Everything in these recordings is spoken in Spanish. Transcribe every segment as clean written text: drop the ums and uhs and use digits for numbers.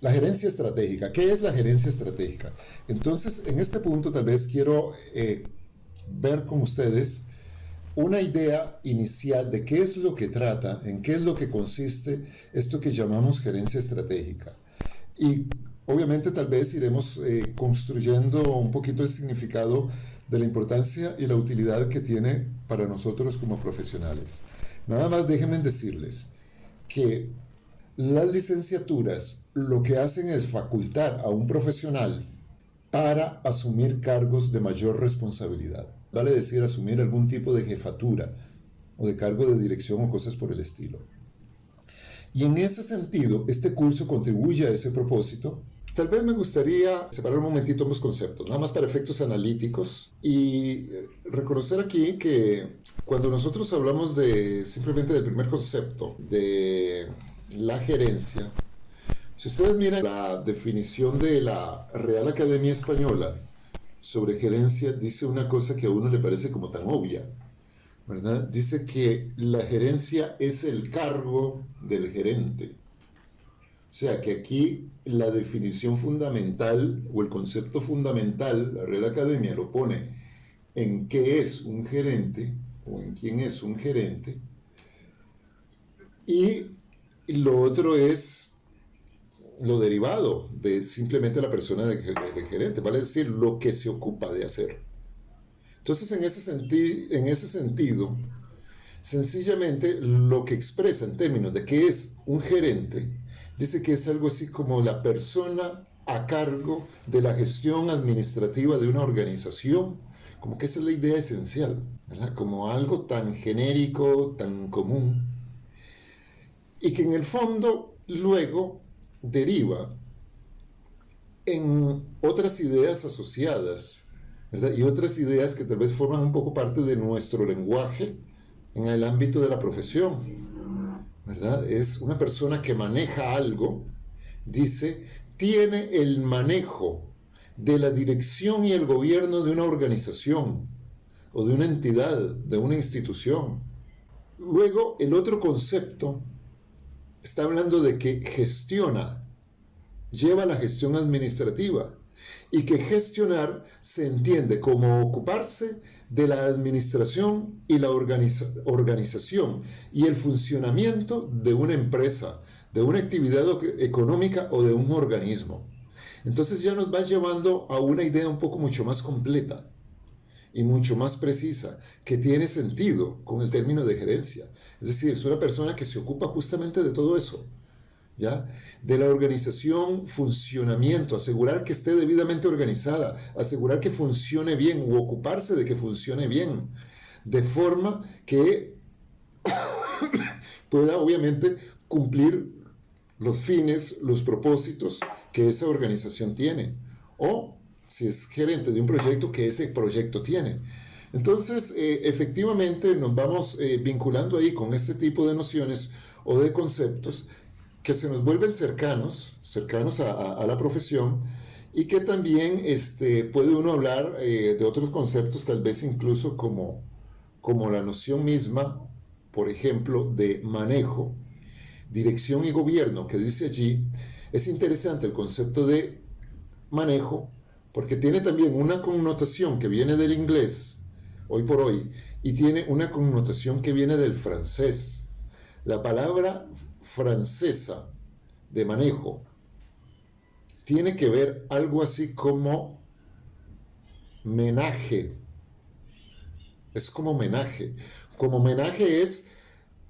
La gerencia estratégica. ¿Qué es la gerencia estratégica? Entonces, en este punto tal vez quiero ver con ustedes una idea inicial de qué es lo que trata, en qué es lo que consiste esto que llamamos gerencia estratégica. Y obviamente tal vez iremos construyendo un poquito el significado de la importancia y la utilidad que tiene para nosotros como profesionales. Nada más déjenme decirles que las licenciaturas lo que hacen es facultar a un profesional para asumir cargos de mayor responsabilidad. Vale decir, asumir algún tipo de jefatura o de cargo de dirección o cosas por el estilo. Y en ese sentido, este curso contribuye a ese propósito. Tal vez me gustaría separar un momentito ambos conceptos, nada más para efectos analíticos, y reconocer aquí que cuando nosotros hablamos simplemente del primer concepto, de la gerencia, si ustedes miran la definición de la Real Academia Española sobre gerencia, dice una cosa que a uno le parece como tan obvia, ¿verdad? Dice que la gerencia es el cargo del gerente. O sea que aquí la definición fundamental o el concepto fundamental, la Real Academia lo pone en qué es un gerente o en quién es un gerente, y lo otro es lo derivado de simplemente la persona de gerente, vale decir, lo que se ocupa de hacer. Entonces, en ese sentido, sencillamente lo que expresa en términos de qué es un gerente, dice que es algo así como la persona a cargo de la gestión administrativa de una organización, como que esa es la idea esencial, ¿verdad? Como algo tan genérico, tan común, y que en el fondo luego deriva en otras ideas asociadas, ¿verdad? Y otras ideas que tal vez forman un poco parte de nuestro lenguaje en el ámbito de la profesión, ¿verdad? Es una persona que maneja algo, dice, tiene el manejo de la dirección y el gobierno de una organización o de una entidad, de una institución. Luego, el otro concepto está hablando de que gestiona, lleva la gestión administrativa, y que gestionar se entiende como ocuparse de la administración y la organización y el funcionamiento de una empresa, de una actividad económica o de un organismo. Entonces ya nos va llevando a una idea un poco mucho más completa y mucho más precisa, que tiene sentido con el término de gerencia. Es decir, es una persona que se ocupa justamente de todo eso, ¿ya? De la organización, funcionamiento, asegurar que esté debidamente organizada, asegurar que funcione bien o ocuparse de que funcione bien, de forma que pueda obviamente cumplir los fines, los propósitos que esa organización tiene, o si es gerente de un proyecto, que ese proyecto tiene. Entonces, efectivamente nos vamos vinculando ahí con este tipo de nociones o de conceptos que se nos vuelven cercanos a la profesión, y que también puede uno hablar de otros conceptos, tal vez incluso como la noción misma, por ejemplo, de manejo, dirección y gobierno, que dice allí. Es interesante el concepto de manejo, porque tiene también una connotación que viene del inglés, hoy por hoy, y tiene una connotación que viene del francés. La palabra francesa de manejo tiene que ver algo así como menaje. Es como menaje. Como menaje es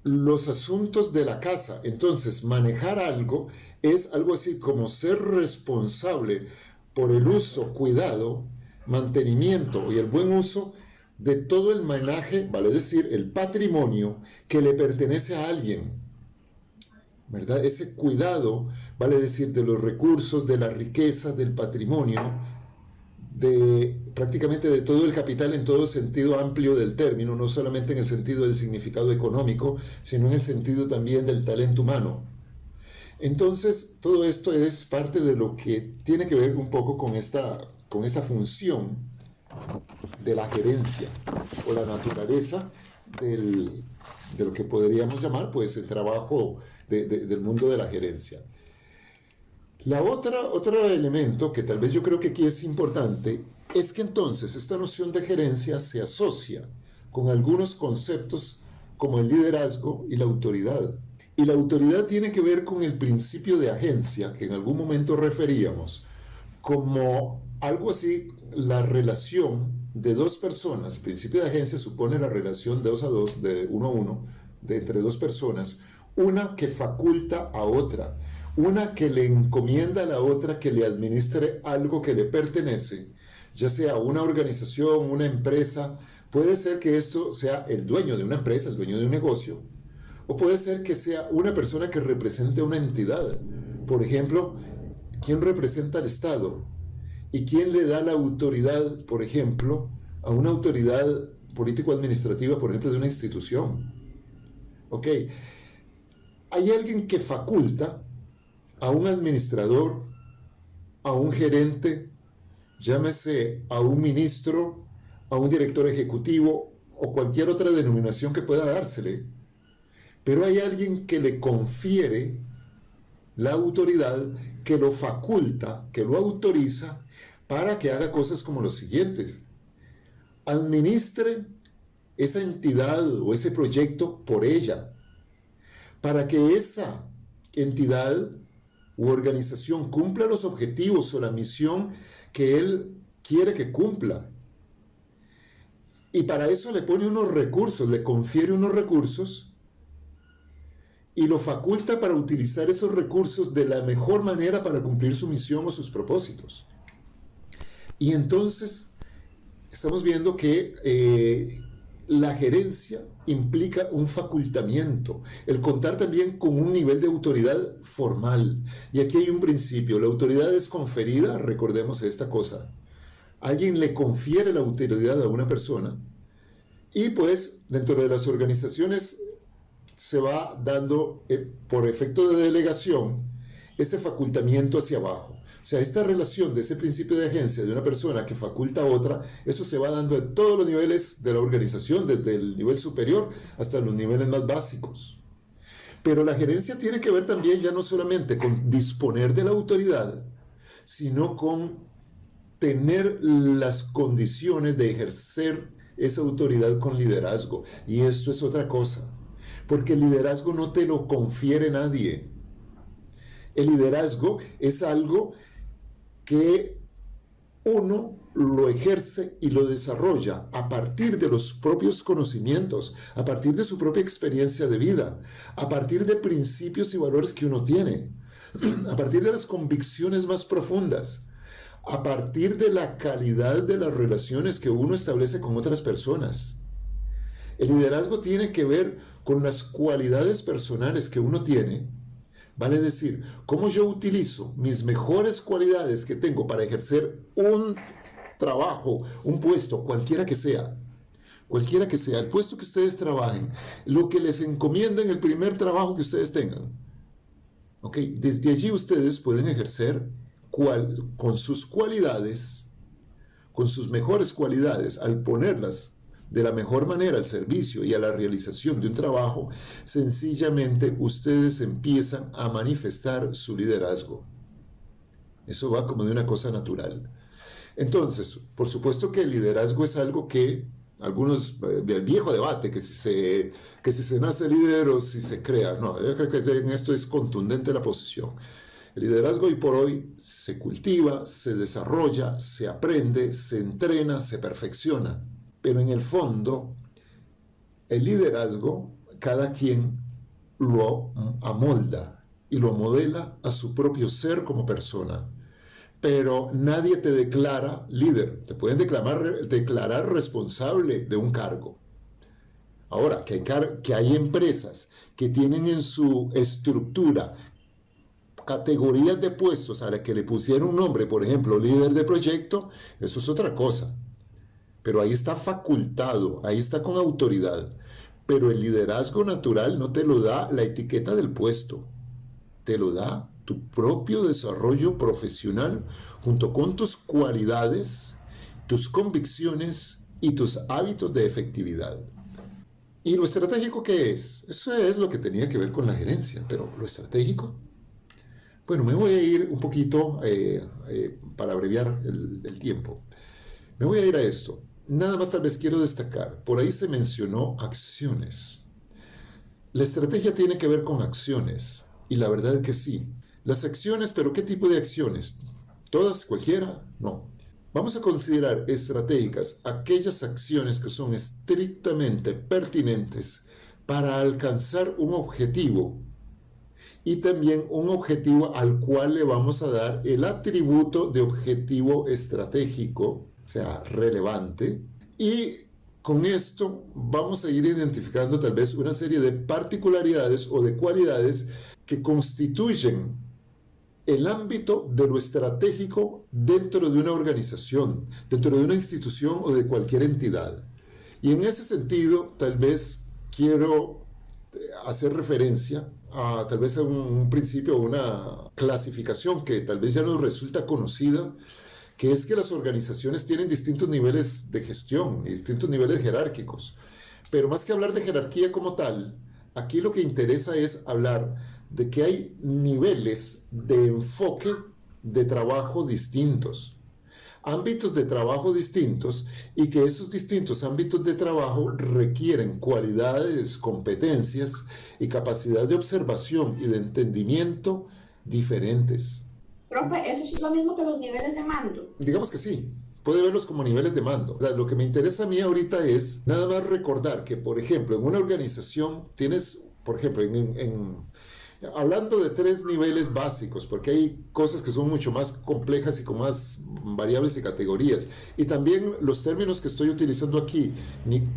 los asuntos de la casa. Entonces, manejar algo es algo así como ser responsable por el uso, cuidado, mantenimiento y el buen uso de todo el menaje, vale decir, el patrimonio que le pertenece a alguien, ¿verdad? Ese cuidado, vale decir, de los recursos, de la riqueza, del patrimonio, de prácticamente de todo el capital en todo sentido amplio del término, no solamente en el sentido del significado económico, sino en el sentido también del talento humano. Entonces, todo esto es parte de lo que tiene que ver un poco con esta función de la gerencia o la naturaleza de lo que podríamos llamar pues el trabajo del mundo de la gerencia. Otro elemento que tal vez yo creo que aquí es importante es que entonces esta noción de gerencia se asocia con algunos conceptos como el liderazgo y la autoridad. Y la autoridad tiene que ver con el principio de agencia, que en algún momento referíamos, como algo así, la relación de dos personas. El principio de agencia supone la relación de 2 a 2, de 1 a 1, de entre dos personas, una que faculta a otra, una que le encomienda a la otra que le administre algo que le pertenece, ya sea una organización, una empresa. Puede ser que esto sea el dueño de una empresa, el dueño de un negocio, o puede ser que sea una persona que represente una entidad. Por ejemplo, ¿quién representa al Estado? ¿Y quién le da la autoridad, por ejemplo, a una autoridad político-administrativa, por ejemplo, de una institución? ¿Ok? Hay alguien que faculta a un administrador, a un gerente, llámese a un ministro, a un director ejecutivo o cualquier otra denominación que pueda dársele. Pero hay alguien que le confiere la autoridad, que lo faculta, que lo autoriza para que haga cosas como los siguientes. Administre esa entidad o ese proyecto por ella, para que esa entidad u organización cumpla los objetivos o la misión que él quiere que cumpla. Y para eso le pone unos recursos, le confiere unos recursos y lo faculta para utilizar esos recursos de la mejor manera para cumplir su misión o sus propósitos. Y entonces estamos viendo que la gerencia implica un facultamiento, el contar también con un nivel de autoridad formal. Y aquí hay un principio, la autoridad es conferida, recordemos esta cosa. Alguien le confiere la autoridad a una persona y pues dentro de las organizaciones se va dando por efecto de delegación ese facultamiento hacia abajo. O sea, esta relación de ese principio de agencia de una persona que faculta a otra, eso se va dando en todos los niveles de la organización, desde el nivel superior hasta los niveles más básicos. Pero la gerencia tiene que ver también ya no solamente con disponer de la autoridad, sino con tener las condiciones de ejercer esa autoridad con liderazgo. Y esto es otra cosa, porque el liderazgo no te lo confiere nadie. El liderazgo es algo que uno lo ejerce y lo desarrolla a partir de los propios conocimientos, a partir de su propia experiencia de vida, a partir de principios y valores que uno tiene, a partir de las convicciones más profundas, a partir de la calidad de las relaciones que uno establece con otras personas. El liderazgo tiene que ver con las cualidades personales que uno tiene. Vale decir, cómo yo utilizo mis mejores cualidades que tengo para ejercer un trabajo, un puesto, cualquiera que sea, el puesto que ustedes trabajen, lo que les encomienden, el primer trabajo que ustedes tengan. ¿Ok? Desde allí ustedes pueden ejercer con sus cualidades, con sus mejores cualidades, al ponerlas de la mejor manera al servicio y a la realización de un trabajo, sencillamente ustedes empiezan a manifestar su liderazgo. Eso va como de una cosa natural. Entonces, por supuesto que el liderazgo es algo que algunos, el viejo debate, que si se nace líder o si se crea, no, yo creo que en esto es contundente la posición. El liderazgo hoy por hoy se cultiva, se desarrolla, se aprende, se entrena, se perfecciona. Pero en el fondo, el liderazgo, cada quien lo amolda y lo modela a su propio ser como persona. Pero nadie te declara líder. Te pueden declarar responsable de un cargo. Ahora, que hay empresas que tienen en su estructura categorías de puestos a las que le pusieron un nombre, por ejemplo, líder de proyecto, eso es otra cosa. Pero ahí está facultado, ahí está con autoridad. Pero el liderazgo natural no te lo da la etiqueta del puesto, te lo da tu propio desarrollo profesional junto con tus cualidades, tus convicciones y tus hábitos de efectividad. ¿Y lo estratégico qué es? Eso es lo que tenía que ver con la gerencia, pero lo estratégico, Bueno, me voy a ir un poquito, para abreviar el tiempo. Me voy a ir a esto. Nada más tal vez quiero destacar, por ahí se mencionó acciones. La estrategia tiene que ver con acciones, y la verdad es que sí. Las acciones, pero ¿qué tipo de acciones? ¿Todas, cualquiera? No. Vamos a considerar estratégicas aquellas acciones que son estrictamente pertinentes para alcanzar un objetivo y también un objetivo al cual le vamos a dar el atributo de objetivo estratégico, o sea, relevante, y con esto vamos a ir identificando tal vez una serie de particularidades o de cualidades que constituyen el ámbito de lo estratégico dentro de una organización, dentro de una institución o de cualquier entidad. Y en ese sentido, tal vez quiero hacer referencia a tal vez a un principio, una clasificación que tal vez ya nos resulta conocida, que es que las organizaciones tienen distintos niveles de gestión y distintos niveles jerárquicos. Pero más que hablar de jerarquía como tal, aquí lo que interesa es hablar de que hay niveles de enfoque de trabajo distintos, ámbitos de trabajo distintos, y que esos distintos ámbitos de trabajo requieren cualidades, competencias y capacidad de observación y de entendimiento diferentes. Profe, eso es lo mismo que los niveles de mando. Digamos que sí, puede verlos como niveles de mando. Lo que me interesa a mí ahorita es nada más recordar que, por ejemplo, en una organización tienes, por ejemplo, hablando de 3 niveles básicos, porque hay cosas que son mucho más complejas y con más variables y categorías. Y también los términos que estoy utilizando aquí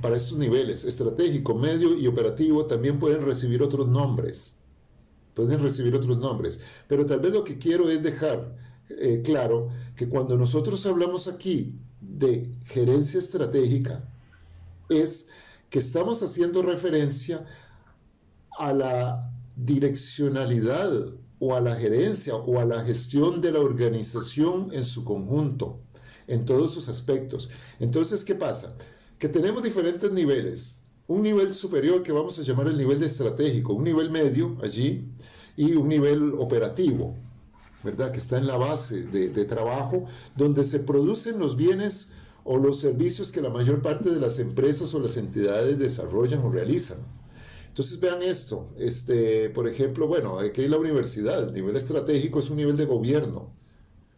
para estos niveles, estratégico, medio y operativo, también pueden recibir otros nombres. Pero tal vez lo que quiero es dejar claro que cuando nosotros hablamos aquí de gerencia estratégica, es que estamos haciendo referencia a la direccionalidad o a la gerencia o a la gestión de la organización en su conjunto, en todos sus aspectos. Entonces, ¿qué pasa? Que tenemos diferentes niveles. Un nivel superior que vamos a llamar el nivel de estratégico, un nivel medio allí y un nivel operativo, ¿verdad? Que está en la base de trabajo, donde se producen los bienes o los servicios que la mayor parte de las empresas o las entidades desarrollan o realizan. Entonces vean esto, por ejemplo, bueno, aquí hay la universidad, el nivel estratégico es un nivel de gobierno,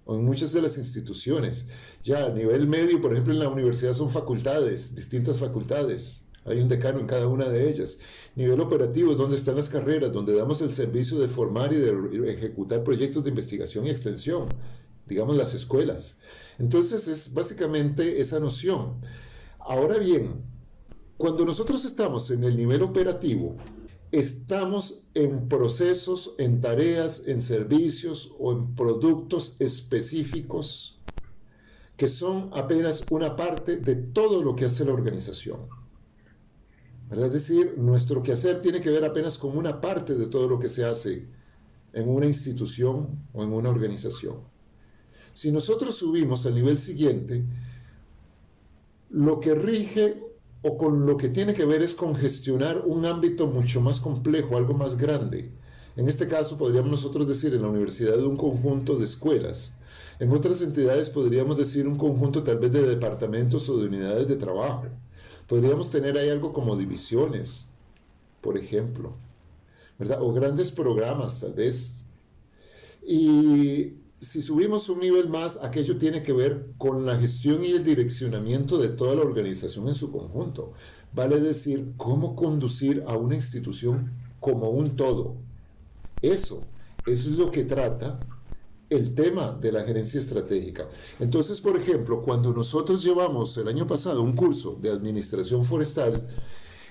o en muchas de las instituciones. Ya a nivel medio, por ejemplo, en la universidad son facultades, distintas facultades. Hay un decano en cada una de ellas. Nivel operativo es donde están las carreras, donde damos el servicio de formar y de ejecutar proyectos de investigación y extensión, digamos las escuelas. Entonces es básicamente esa noción. Ahora bien, cuando nosotros estamos en el nivel operativo, estamos en procesos, en tareas, en servicios o en productos específicos que son apenas una parte de todo lo que hace la organización. ¿Verdad? Es decir, nuestro quehacer tiene que ver apenas con una parte de todo lo que se hace en una institución o en una organización. Si nosotros subimos al nivel siguiente, lo que rige o con lo que tiene que ver es con gestionar un ámbito mucho más complejo, algo más grande. En este caso podríamos nosotros decir en la universidad de un conjunto de escuelas. En otras entidades podríamos decir un conjunto tal vez de departamentos o de unidades de trabajo. Podríamos tener ahí algo como divisiones, por ejemplo, ¿verdad? O grandes programas, tal vez. Y si subimos un nivel más, aquello tiene que ver con la gestión y el direccionamiento de toda la organización en su conjunto. Vale decir, cómo conducir a una institución como un todo. Eso es lo que trata el tema de la gerencia estratégica. Entonces, por ejemplo, cuando nosotros llevamos el año pasado un curso de administración forestal,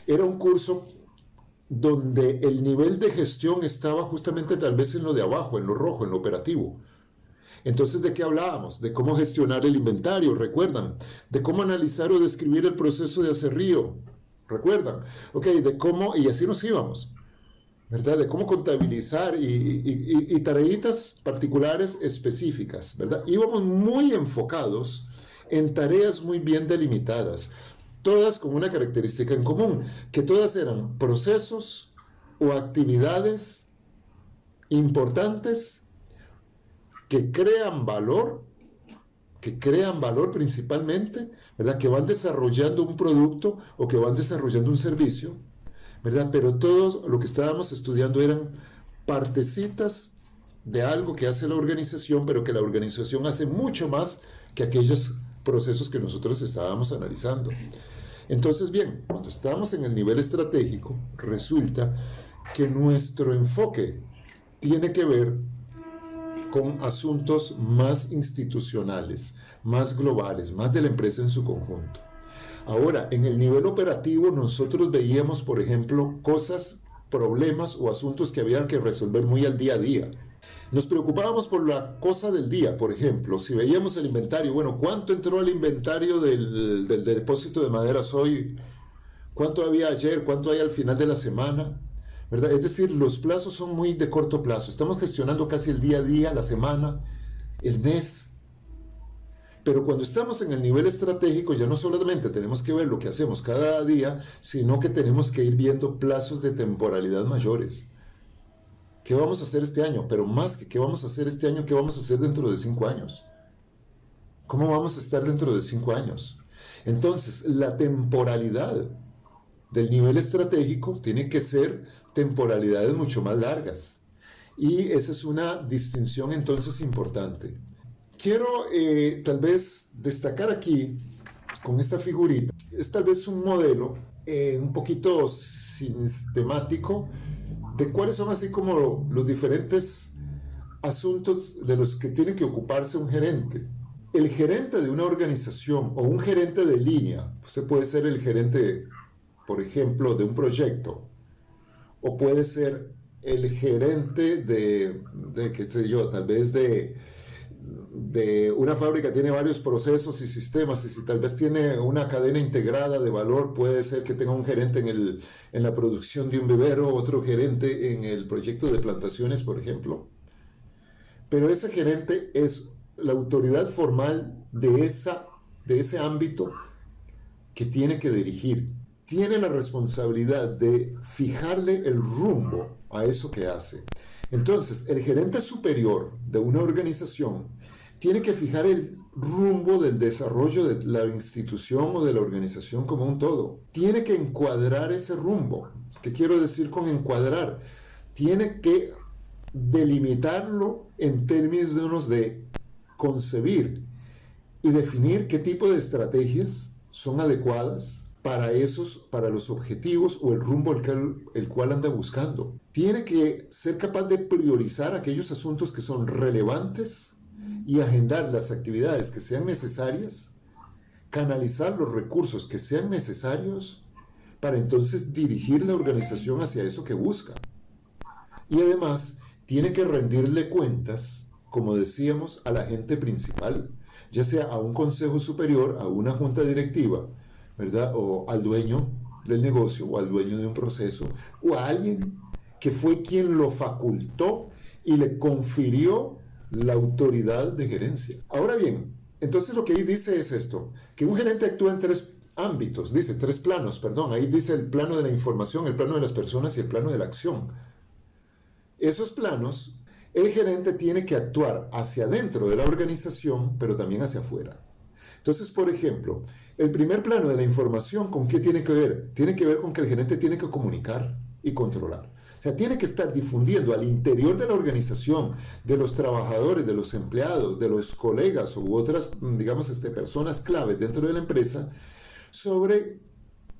era un curso donde el nivel de gestión estaba justamente tal vez en lo de abajo, en lo rojo, en lo operativo. Entonces, ¿de qué hablábamos? De cómo gestionar el inventario, ¿recuerdan? De cómo analizar o describir el proceso de acerrío, ¿recuerdan? Ok, de cómo, y así nos íbamos, ¿verdad? De cómo contabilizar y tareitas particulares específicas, ¿verdad? Íbamos muy enfocados en tareas muy bien delimitadas, todas con una característica en común, que todas eran procesos o actividades importantes que crean valor principalmente, ¿verdad? Que van desarrollando un producto o que van desarrollando un servicio, ¿verdad? Pero todo lo que estábamos estudiando eran partecitas de algo que hace la organización, pero que la organización hace mucho más que aquellos procesos que nosotros estábamos analizando. Entonces, bien, cuando estamos en el nivel estratégico, resulta que nuestro enfoque tiene que ver con asuntos más institucionales, más globales, más de la empresa en su conjunto. Ahora, en el nivel operativo nosotros veíamos, por ejemplo, cosas, problemas o asuntos que había que resolver muy al día a día. Nos preocupábamos por la cosa del día, por ejemplo, si veíamos el inventario, bueno, ¿cuánto entró al inventario del depósito de maderas hoy? ¿Cuánto había ayer? ¿Cuánto hay al final de la semana? ¿Verdad? Es decir, los plazos son muy de corto plazo. Estamos gestionando casi el día a día, la semana, el mes. Pero cuando estamos en el nivel estratégico, ya no solamente tenemos que ver lo que hacemos cada día, sino que tenemos que ir viendo plazos de temporalidad mayores. ¿Qué vamos a hacer este año? Pero más que qué vamos a hacer este año, ¿qué vamos a hacer dentro de 5 años? ¿Cómo vamos a estar dentro de 5 años? Entonces, la temporalidad del nivel estratégico tiene que ser temporalidades mucho más largas. Y esa es una distinción entonces importante. Quiero tal vez destacar aquí con esta figurita, es tal vez un modelo un poquito sistemático de cuáles son así como los diferentes asuntos de los que tiene que ocuparse un gerente. El gerente de una organización o un gerente de línea, usted puede ser el gerente, por ejemplo, de un proyecto, o puede ser el gerente de qué sé yo, tal vez de una fábrica tiene varios procesos y sistemas, y si tal vez tiene una cadena integrada de valor, puede ser que tenga un gerente en la producción de un vivero, otro gerente en el proyecto de plantaciones, por ejemplo. Pero ese gerente es la autoridad formal de ese ámbito que tiene que dirigir. Tiene la responsabilidad de fijarle el rumbo a eso que hace. Entonces, el gerente superior de una organización tiene que fijar el rumbo del desarrollo de la institución o de la organización como un todo. Tiene que encuadrar ese rumbo. ¿Qué quiero decir con encuadrar? Tiene que delimitarlo en términos de concebir y definir qué tipo de estrategias son adecuadas para los objetivos o el rumbo el cual anda buscando. Tiene que ser capaz de priorizar aquellos asuntos que son relevantes y agendar las actividades que sean necesarias, canalizar los recursos que sean necesarios para entonces dirigir la organización hacia eso que busca. Y además tiene que rendirle cuentas, como decíamos, a la gente principal, ya sea a un consejo superior, a una junta directiva, ¿verdad? O al dueño del negocio, o al dueño de un proceso, o a alguien que fue quien lo facultó y le confirió la autoridad de gerencia. Ahora bien, entonces lo que ahí dice es esto, que un gerente actúa en 3 ámbitos, dice 3 planos, perdón, ahí dice el plano de la información, el plano de las personas y el plano de la acción. Esos planos, el gerente tiene que actuar hacia adentro de la organización, pero también hacia afuera. Entonces, por ejemplo, el primer plano de la información, ¿con qué tiene que ver? Tiene que ver con que el gerente tiene que comunicar y controlar. O sea, tiene que estar difundiendo al interior de la organización, de los trabajadores, de los empleados, de los colegas u otras, digamos, personas claves dentro de la empresa, sobre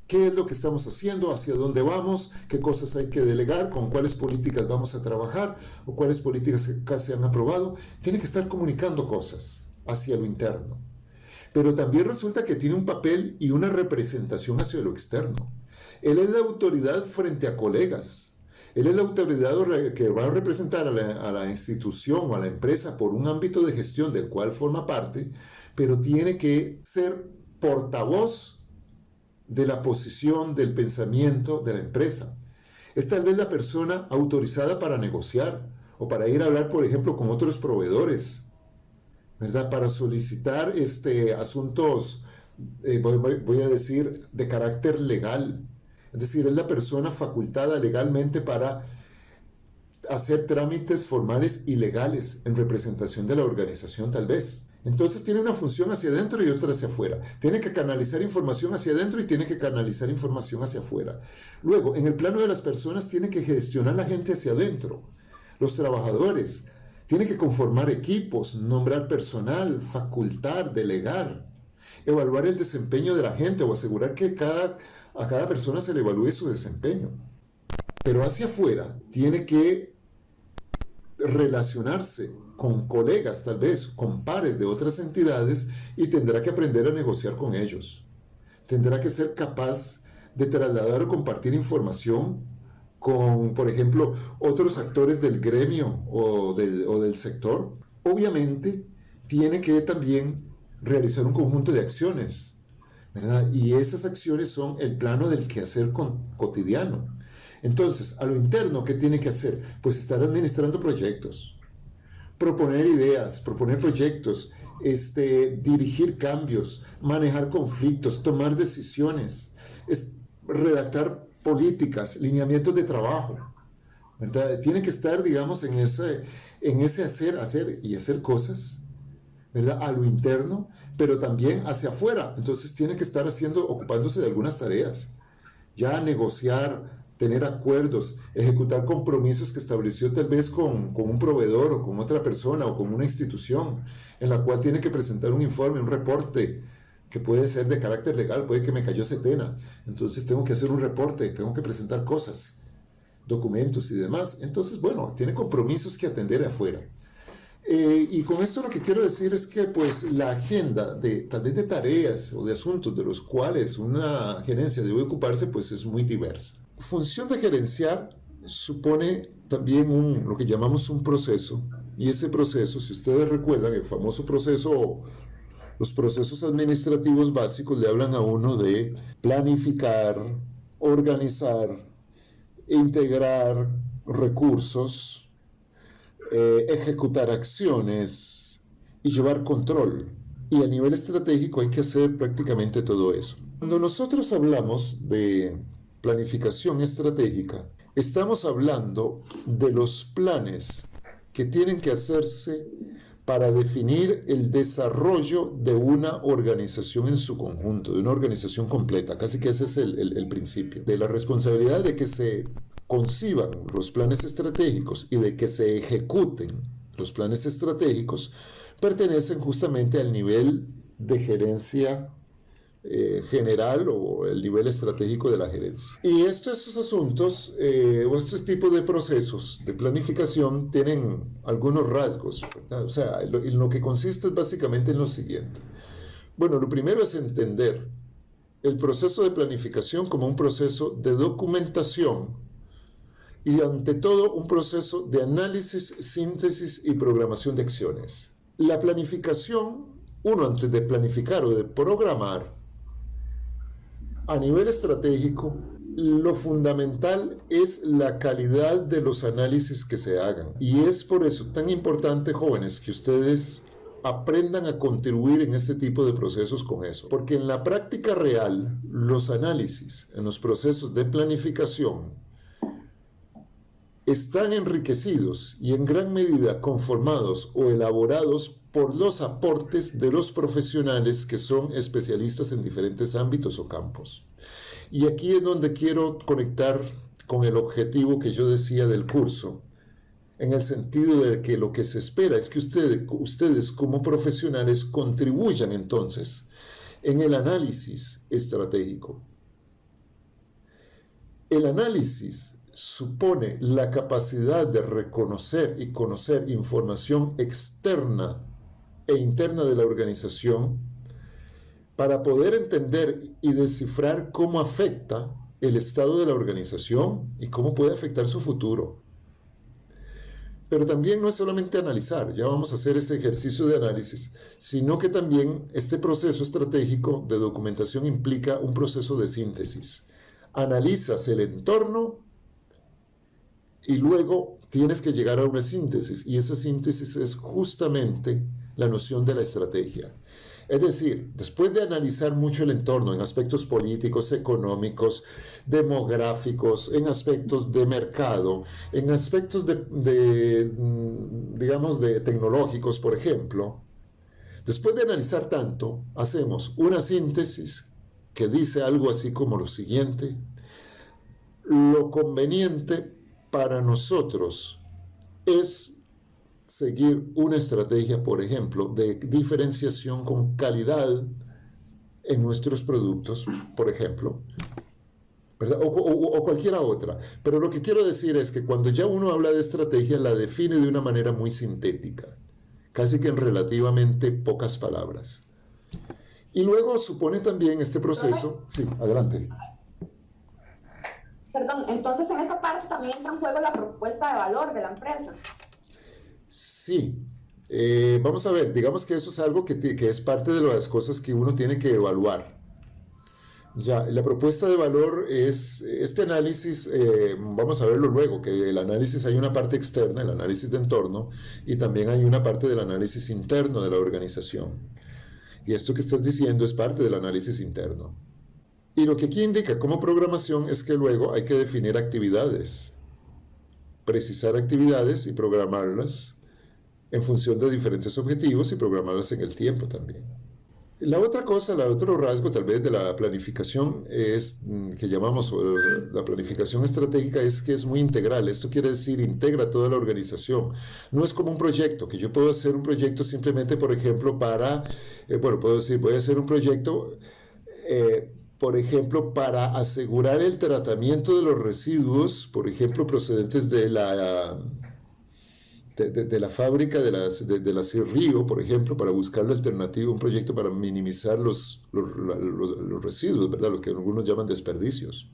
qué es lo que estamos haciendo, hacia dónde vamos, qué cosas hay que delegar, con cuáles políticas vamos a trabajar o cuáles políticas que se han aprobado. Tiene que estar comunicando cosas hacia lo interno. Pero también resulta que tiene un papel y una representación hacia lo externo. Él es la autoridad frente a colegas. Él es la autoridad que va a representar a la institución o a la empresa por un ámbito de gestión del cual forma parte, pero tiene que ser portavoz de la posición, del pensamiento de la empresa. Es tal vez la persona autorizada para negociar o para ir a hablar, por ejemplo, con otros proveedores, ¿verdad? Para solicitar asuntos, voy a decir, de carácter legal. Es decir, es la persona facultada legalmente para hacer trámites formales y legales en representación de la organización tal vez. Entonces tiene una función hacia adentro y otra hacia afuera. Tiene que canalizar información hacia adentro y tiene que canalizar información hacia afuera. Luego, en el plano de las personas, tiene que gestionar la gente hacia adentro. Los trabajadores. Tiene que conformar equipos, nombrar personal, facultar, delegar, evaluar el desempeño de la gente o asegurar que a cada persona se le evalúe su desempeño. Pero hacia afuera tiene que relacionarse con colegas, tal vez, con pares de otras entidades y tendrá que aprender a negociar con ellos. Tendrá que ser capaz de trasladar o compartir información con, por ejemplo, otros actores del gremio o del sector. Obviamente, tiene que también realizar un conjunto de acciones, ¿verdad? Y esas acciones son el plano del quehacer cotidiano. Entonces, a lo interno, ¿qué tiene que hacer? Pues estar administrando proyectos, proponer ideas, proponer proyectos, dirigir cambios, manejar conflictos, tomar decisiones, redactar políticas, lineamientos de trabajo, ¿verdad? Tiene que estar, digamos, en ese hacer cosas, ¿verdad? A lo interno, pero también hacia afuera. Entonces tiene que estar ocupándose de algunas tareas, ya negociar, tener acuerdos, ejecutar compromisos que estableció tal vez con un proveedor o con otra persona o con una institución, en la cual tiene que presentar un informe, un reporte, que puede ser de carácter legal, puede que me cayó setena, entonces tengo que hacer un reporte, tengo que presentar cosas, documentos y demás. Entonces, bueno, tiene compromisos que atender afuera. Y con esto lo que quiero decir es que pues la agenda tal vez de tareas o de asuntos de los cuales una gerencia debe ocuparse pues es muy diversa. Función de gerenciar supone también lo que llamamos un proceso, y ese proceso, si ustedes recuerdan, el famoso proceso, los procesos administrativos básicos le hablan a uno de planificar, organizar, integrar recursos, ejecutar acciones y llevar control. Y a nivel estratégico hay que hacer prácticamente todo eso. Cuando nosotros hablamos de planificación estratégica, estamos hablando de los planes que tienen que hacerse para definir el desarrollo de una organización en su conjunto, de una organización completa. Casi que ese es el principio. De la responsabilidad de que se conciban los planes estratégicos y de que se ejecuten los planes estratégicos, pertenecen justamente al nivel de gerencia general o el nivel estratégico de la gerencia. Y estos asuntos o estos tipos de procesos de planificación tienen algunos rasgos, ¿verdad? O sea, lo que consiste es básicamente en lo siguiente. Bueno, lo primero es entender el proceso de planificación como un proceso de documentación y ante todo un proceso de análisis, síntesis y programación de acciones. La planificación, uno antes de planificar o de programar, a nivel estratégico, lo fundamental es la calidad de los análisis que se hagan. Y es por eso tan importante, jóvenes, que ustedes aprendan a contribuir en este tipo de procesos con eso. Porque en la práctica real, los análisis en los procesos de planificación están enriquecidos y en gran medida conformados o elaborados por los aportes de los profesionales que son especialistas en diferentes ámbitos o campos. Y aquí es donde quiero conectar con el objetivo que yo decía del curso, en el sentido de que lo que se espera es que ustedes como profesionales contribuyan entonces en el análisis estratégico. El análisis supone la capacidad de reconocer y conocer información externa e interna de la organización para poder entender y descifrar cómo afecta el estado de la organización y cómo puede afectar su futuro. Pero también no es solamente analizar, ya vamos a hacer ese ejercicio de análisis, sino que también este proceso estratégico de documentación implica un proceso de síntesis. Analizas el entorno y luego tienes que llegar a una síntesis, y esa síntesis es justamente la noción de la estrategia. Es decir, después de analizar mucho el entorno en aspectos políticos, económicos, demográficos, en aspectos de mercado, en aspectos digamos, de tecnológicos, por ejemplo, después de analizar tanto, hacemos una síntesis que dice algo así como lo siguiente: lo conveniente para nosotros es seguir una estrategia, por ejemplo, de diferenciación con calidad en nuestros productos, por ejemplo, ¿verdad? O cualquiera otra. Pero lo que quiero decir es que cuando ya uno habla de estrategia, la define de una manera muy sintética, casi que en relativamente pocas palabras. Y luego supone también este proceso... Sí, adelante. Perdón, entonces en esta parte también entra en juego la propuesta de valor de la empresa. Sí, vamos a ver, digamos que eso es algo que es parte de las cosas que uno tiene que evaluar. Ya, la propuesta de valor es este análisis, vamos a verlo luego, que el análisis hay una parte externa, el análisis de entorno, y también hay una parte del análisis interno de la organización. Y esto que estás diciendo es parte del análisis interno. Y lo que aquí indica como programación es que luego hay que definir actividades, precisar actividades y programarlas en función de diferentes objetivos y programarlas en el tiempo también. La otra cosa, el otro rasgo tal vez de la planificación es, que llamamos la planificación estratégica, es que es muy integral. Esto quiere decir integra toda la organización. No es como un proyecto, que yo puedo hacer un proyecto simplemente, por ejemplo, para, puedo decir, voy a hacer un proyecto, por ejemplo, para asegurar el tratamiento de los residuos, por ejemplo, procedentes de la fábrica de la Río, por ejemplo, para buscar la alternativa, un proyecto para minimizar los residuos, ¿verdad? Lo que algunos llaman desperdicios,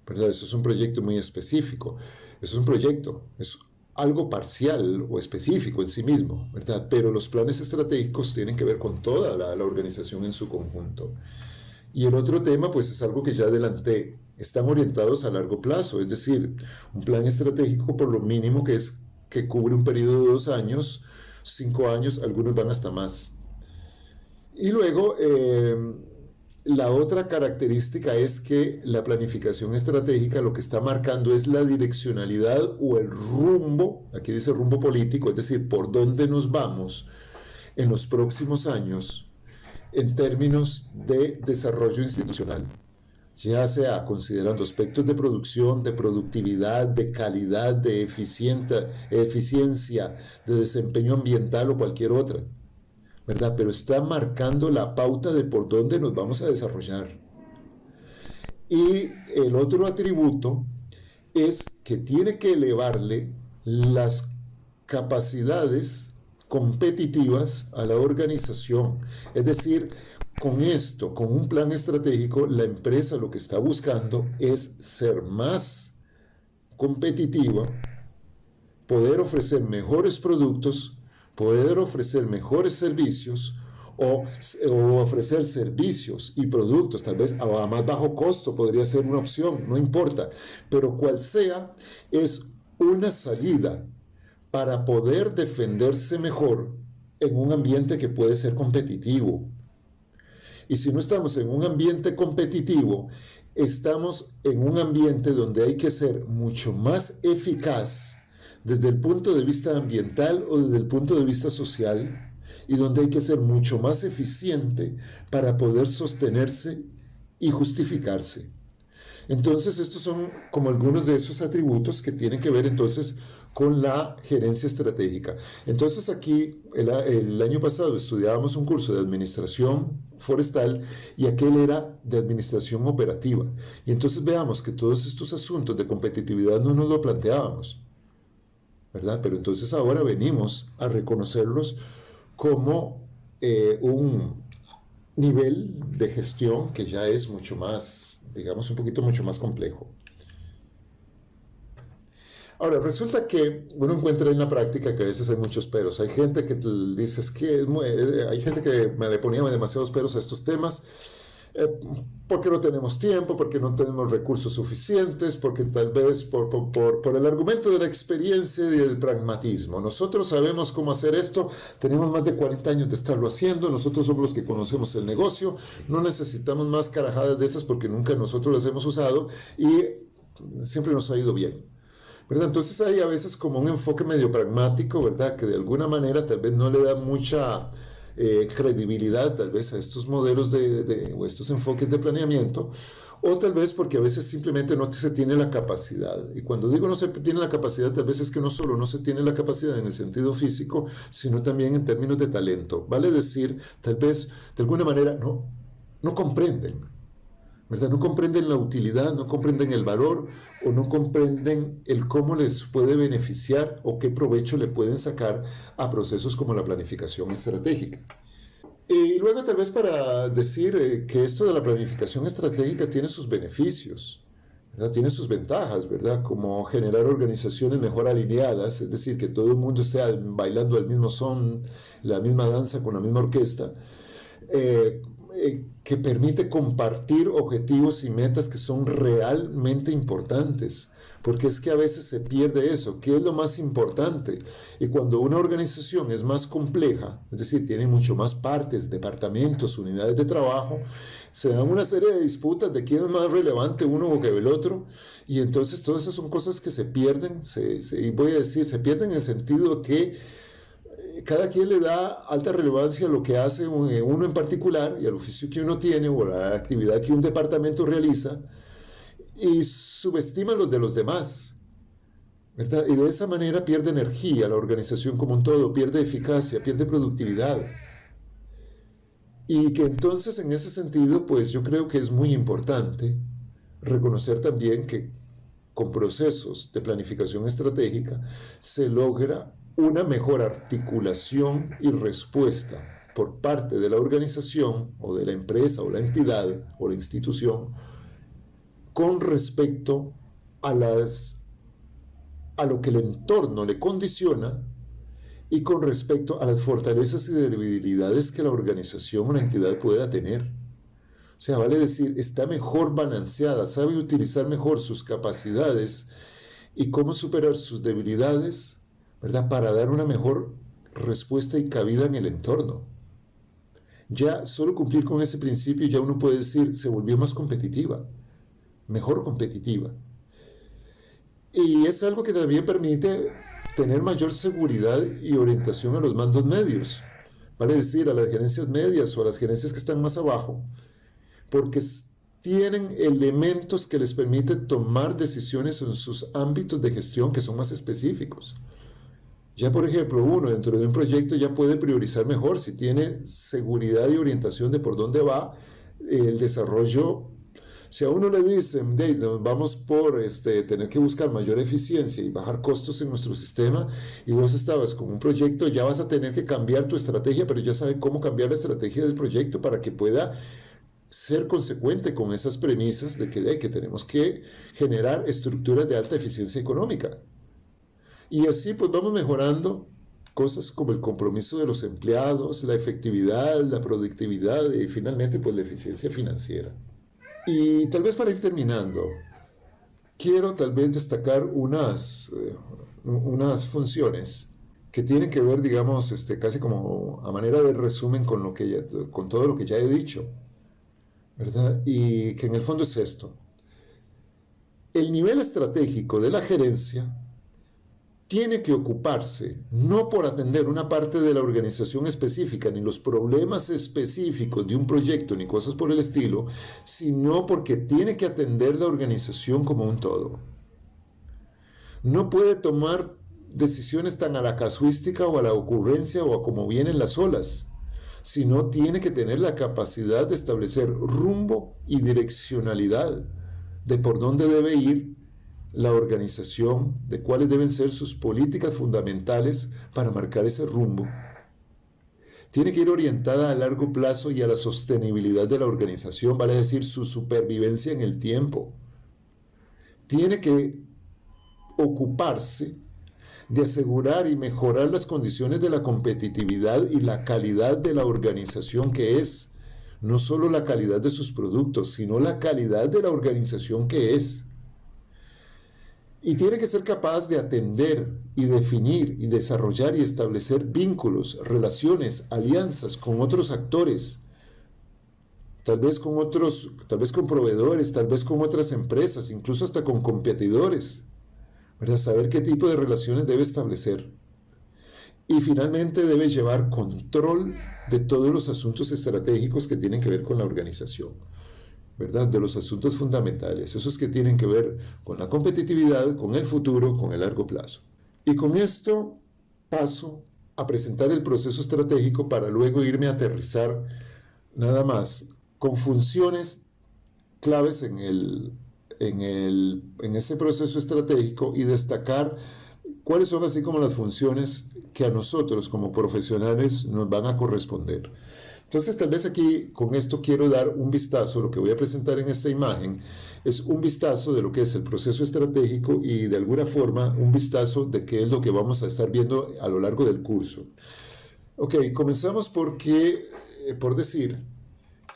¿verdad? Eso es un proyecto muy específico. Eso es un proyecto, es algo parcial o específico en sí mismo, ¿verdad? Pero los planes estratégicos tienen que ver con toda la organización en su conjunto. Y el otro tema, pues, es algo que ya adelanté. Están orientados a largo plazo, es decir, un plan estratégico por lo mínimo que cubre un periodo de 2 años, 5 años, algunos van hasta más. Y luego, la otra característica es que la planificación estratégica lo que está marcando es la direccionalidad o el rumbo, aquí dice rumbo político, es decir, por dónde nos vamos en los próximos años en términos de desarrollo institucional, ya sea considerando aspectos de producción, de productividad, de calidad, de eficiencia, de desempeño ambiental o cualquier otra, ¿verdad? Pero está marcando la pauta de por dónde nos vamos a desarrollar. Y el otro atributo es que tiene que elevarle las capacidades competitivas a la organización. Es decir, con esto, con un plan estratégico, la empresa lo que está buscando es ser más competitiva, poder ofrecer mejores productos, poder ofrecer mejores servicios o ofrecer servicios y productos, tal vez a más bajo costo podría ser una opción, no importa, pero cual sea, es una salida para poder defenderse mejor en un ambiente que puede ser competitivo. Y si no estamos en un ambiente competitivo, estamos en un ambiente donde hay que ser mucho más eficaz desde el punto de vista ambiental o desde el punto de vista social, y donde hay que ser mucho más eficiente para poder sostenerse y justificarse. Entonces, estos son como algunos de esos atributos que tienen que ver entonces con la gerencia estratégica. Entonces aquí, el año pasado estudiábamos un curso de administración forestal y aquel era de administración operativa. Y entonces veamos que todos estos asuntos de competitividad no nos lo planteábamos, ¿verdad? Pero entonces ahora venimos a reconocerlos como un nivel de gestión que ya es mucho más, digamos, un poquito mucho más complejo. Ahora, resulta que uno encuentra en la práctica que a veces hay muchos peros. Hay gente que dice, hay gente que me le ponía demasiados peros a estos temas. eh, porque no tenemos tiempo, porque no tenemos recursos suficientes, porque tal vez por el argumento de la experiencia y del pragmatismo. Nosotros sabemos cómo hacer esto, tenemos más de 40 años de estarlo haciendo, nosotros somos los que conocemos el negocio, no necesitamos más carajadas de esas porque nunca nosotros las hemos usado y siempre nos ha ido bien. ¿Verdad? Entonces hay a veces como un enfoque medio pragmático, ¿verdad? Que de alguna manera tal vez no le da mucha credibilidad tal vez a estos modelos o estos enfoques de planeamiento, o tal vez porque a veces simplemente no se tiene la capacidad. Y cuando digo no se tiene la capacidad, tal vez es que no solo no se tiene la capacidad en el sentido físico, sino también en términos de talento. Vale decir, tal vez de alguna manera no comprenden. ¿Verdad? No comprenden la utilidad, no comprenden el valor o no comprenden el cómo les puede beneficiar o qué provecho le pueden sacar a procesos como la planificación estratégica. Y luego tal vez para decir que esto de la planificación estratégica tiene sus beneficios, ¿verdad? Tiene sus ventajas, ¿verdad? Como generar organizaciones mejor alineadas, es decir, que todo el mundo esté bailando al mismo son, la misma danza con la misma orquesta. Que permite compartir objetivos y metas que son realmente importantes, porque es que a veces se pierde eso, ¿qué es lo más importante? Y cuando una organización es más compleja, es decir, tiene mucho más partes, departamentos, unidades de trabajo, se dan una serie de disputas de quién es más relevante uno que el otro, y entonces todas esas son cosas que se pierden, y voy a decir, se pierden en el sentido que cada quien le da alta relevancia a lo que hace uno en particular y al oficio que uno tiene o a la actividad que un departamento realiza y subestima los de los demás, ¿verdad? Y de esa manera pierde energía la organización como un todo, pierde eficacia, pierde productividad. Y que entonces en ese sentido, pues yo creo que es muy importante reconocer también que con procesos de planificación estratégica se logra una mejor articulación y respuesta por parte de la organización o de la empresa o la entidad o la institución con respecto a lo que el entorno le condiciona y con respecto a las fortalezas y debilidades que la organización o la entidad pueda tener. O sea, vale decir, está mejor balanceada, sabe utilizar mejor sus capacidades y cómo superar sus debilidades, ¿verdad? Para dar una mejor respuesta y cabida en el entorno. Ya solo cumplir con ese principio ya uno puede decir, se volvió más competitiva, mejor competitiva. Y es algo que también permite tener mayor seguridad y orientación a los mandos medios, vale decir, a las gerencias medias o a las gerencias que están más abajo, porque tienen elementos que les permiten tomar decisiones en sus ámbitos de gestión que son más específicos. Ya, por ejemplo, uno dentro de un proyecto ya puede priorizar mejor si tiene seguridad y orientación de por dónde va el desarrollo. Si a uno le dicen, vamos por tener que buscar mayor eficiencia y bajar costos en nuestro sistema, y vos estabas con un proyecto, ya vas a tener que cambiar tu estrategia, pero ya sabes cómo cambiar la estrategia del proyecto para que pueda ser consecuente con esas premisas de que tenemos que generar estructuras de alta eficiencia económica. Y así pues vamos mejorando cosas como el compromiso de los empleados, la efectividad, la productividad y finalmente pues la eficiencia financiera. Y tal vez para ir terminando, quiero tal vez destacar unas funciones que tienen que ver, digamos, casi como a manera de resumen con todo lo que ya he dicho, ¿verdad? Y que en el fondo es esto. El nivel estratégico de la gerencia tiene que ocuparse no por atender una parte de la organización específica, ni los problemas específicos de un proyecto, ni cosas por el estilo, sino porque tiene que atender la organización como un todo. No puede tomar decisiones tan a la casuística o a la ocurrencia o a como vienen las olas, sino tiene que tener la capacidad de establecer rumbo y direccionalidad de por dónde debe ir la organización, de cuáles deben ser sus políticas fundamentales para marcar ese rumbo. Tiene que ir orientada a largo plazo y a la sostenibilidad de la organización, vale decir, su supervivencia en el tiempo. Tiene que ocuparse de asegurar y mejorar las condiciones de la competitividad y la calidad de la organización que es, no solo la calidad de sus productos, sino la calidad de la organización que es. Y tiene que ser capaz de atender y definir y desarrollar y establecer vínculos, relaciones, alianzas con otros actores, tal vez con proveedores, tal vez con otras empresas, incluso hasta con competidores, ¿verdad? Saber qué tipo de relaciones debe establecer. Y finalmente debe llevar control de todos los asuntos estratégicos que tienen que ver con la organización, ¿verdad? De los asuntos fundamentales, esos que tienen que ver con la competitividad, con el futuro, con el largo plazo. Y con esto paso a presentar el proceso estratégico para luego irme a aterrizar nada más con funciones claves en ese proceso estratégico y destacar cuáles son así como las funciones que a nosotros como profesionales nos van a corresponder. Entonces, tal vez aquí con esto quiero dar un vistazo, lo que voy a presentar en esta imagen es un vistazo de lo que es el proceso estratégico y de alguna forma un vistazo de qué es lo que vamos a estar viendo a lo largo del curso. Ok, comenzamos por decir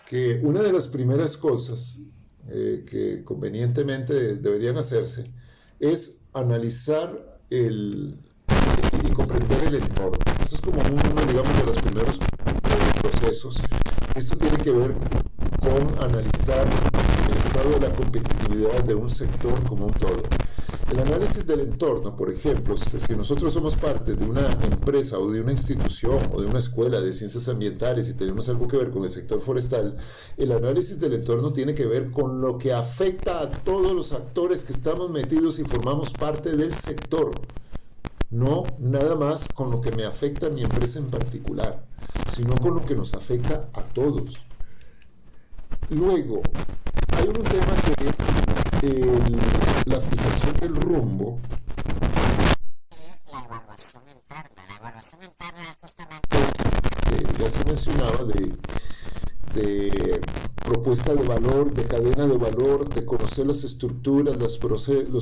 que una de las primeras cosas que convenientemente deberían hacerse es analizar y comprender el entorno. Eso es como uno, digamos, de los primeros procesos. Esto tiene que ver con analizar el estado de la competitividad de un sector como un todo. El análisis del entorno, por ejemplo, si nosotros somos parte de una empresa o de una institución o de una escuela de ciencias ambientales y tenemos algo que ver con el sector forestal, el análisis del entorno tiene que ver con lo que afecta a todos los actores que estamos metidos y formamos parte del sector. No nada más con lo que me afecta a mi empresa en particular, sino con lo que nos afecta a todos. Luego, hay un tema que es la fijación del rumbo. La evaluación interna. La evaluación interna justamente, ya se mencionaba, de propuesta de valor, de cadena de valor, de conocer las estructuras, los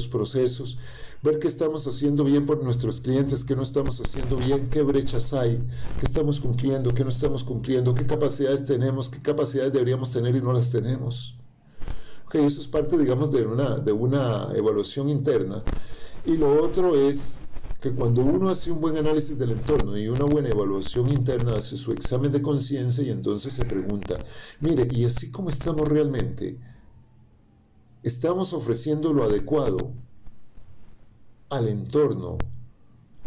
procesos, ver qué estamos haciendo bien por nuestros clientes, qué no estamos haciendo bien, qué brechas hay, qué estamos cumpliendo, qué no estamos cumpliendo, qué capacidades tenemos, qué capacidades deberíamos tener y no las tenemos. Okay, eso es parte, digamos, de una evaluación interna. Y lo otro es que cuando uno hace un buen análisis del entorno y una buena evaluación interna, hace su examen de conciencia y entonces se pregunta, mire, ¿y así como estamos realmente? ¿Estamos ofreciendo lo adecuado al entorno,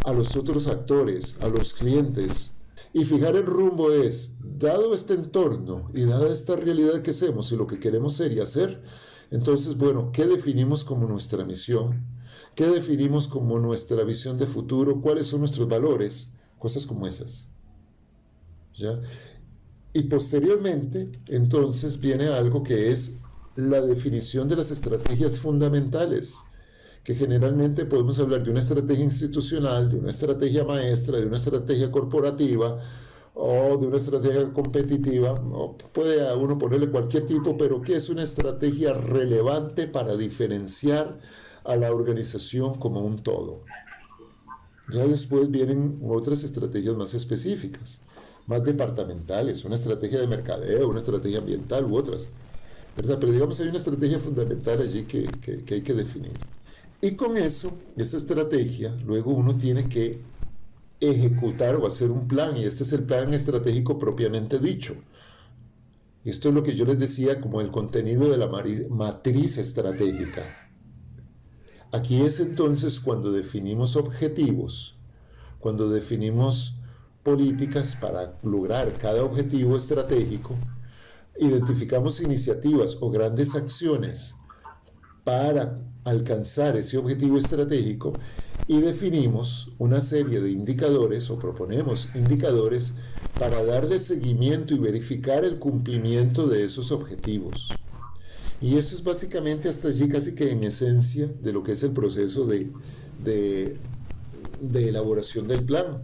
a los otros actores, a los clientes? Y fijar el rumbo es, dado este entorno y dada esta realidad que hacemos y lo que queremos ser y hacer, entonces, bueno, ¿qué definimos como nuestra misión? ¿Qué definimos como nuestra visión de futuro? ¿Cuáles son nuestros valores? Cosas como esas. ¿Ya? Y posteriormente, entonces, viene algo que es la definición de las estrategias fundamentales, que generalmente podemos hablar de una estrategia institucional, de una estrategia maestra, de una estrategia corporativa o de una estrategia competitiva, o puede uno ponerle cualquier tipo, pero que es una estrategia relevante para diferenciar a la organización como un todo. Ya después vienen otras estrategias más específicas, más departamentales, una estrategia de mercadeo, una estrategia ambiental u otras, ¿verdad? Pero digamos hay una estrategia fundamental allí que hay que definir. Y con eso, esa estrategia, luego uno tiene que ejecutar o hacer un plan, y este es el plan estratégico propiamente dicho. Esto es lo que yo les decía como el contenido de la matriz estratégica. Aquí es entonces cuando definimos objetivos, cuando definimos políticas para lograr cada objetivo estratégico, identificamos iniciativas o grandes acciones para alcanzar ese objetivo estratégico y definimos una serie de indicadores o proponemos indicadores para darle seguimiento y verificar el cumplimiento de esos objetivos. Y eso es básicamente hasta allí casi que en esencia de lo que es el proceso de elaboración del plan.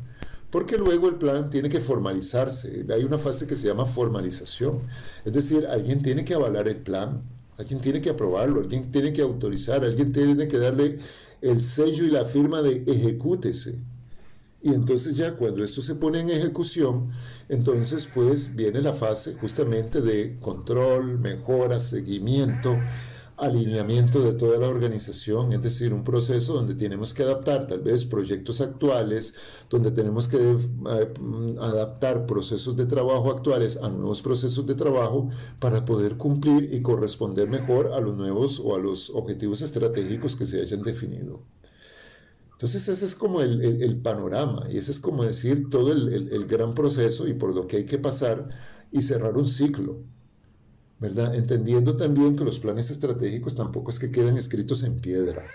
Porque luego el plan tiene que formalizarse. Hay una fase que se llama formalización. Es decir, alguien tiene que avalar el plan. Alguien tiene que aprobarlo, alguien tiene que autorizar, alguien tiene que darle el sello y la firma de ejecútese. Y entonces ya cuando esto se pone en ejecución, entonces pues viene la fase justamente de control, mejora, seguimiento, alineamiento de toda la organización, es decir, un proceso donde tenemos que adaptar tal vez proyectos actuales, donde tenemos que adaptar procesos de trabajo actuales a nuevos procesos de trabajo para poder cumplir y corresponder mejor a los nuevos o a los objetivos estratégicos que se hayan definido. Entonces ese es como el panorama y ese es como decir todo el gran proceso y por lo que hay que pasar y cerrar un ciclo, ¿verdad? Entendiendo también que los planes estratégicos tampoco es que queden escritos en piedra,